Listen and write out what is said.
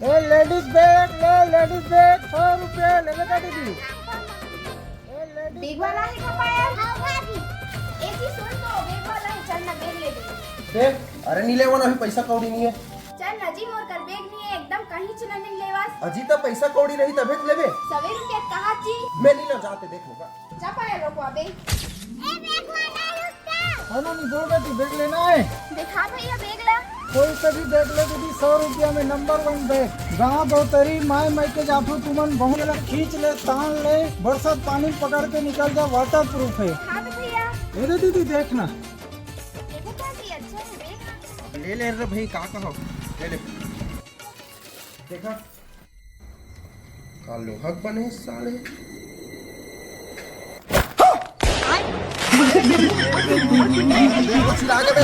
Ladies bag ले, ladies bag 100 रुपये लगेगा दीदी। बेग वाला है का पायल? हाँ भाभी। एक ही सुन तो बेग वाला है, चल ना बेग ले दे। देख, अरे नहीं लेवा ना, अभी पैसा कौड़ी नहीं है। चल ना जी, मोर कर बेग नहीं है एकदम, कहीं चला नहीं लेवास। अजी तो पैसा कौड़ी रही तबे तो लेबे। 100 रुपया कहाँ जी? मैं नहीं ले जाते, देख लूंगा। जा पायल रोको अबे। हेलो नहीं बोल रही थी बैग लेना है। दिखा भैया बेग ला। कोई सभी बैग ले दीदी, 100 रुपया में नंबर 1 बैग। गाँव बहुतरी माय के जाफू तुमन बहुत खींच ले, तान ले, बरसात पानी पकड़ के निकल जा, वाटर प्रूफ है। हाँ तो भैया दे दीदी देखना। देखो क्या जी, अच्छा है बेग। ले ले रे भाई, का कहो ले ले। देखा का लोहक बने साले। चिल्ला के बे।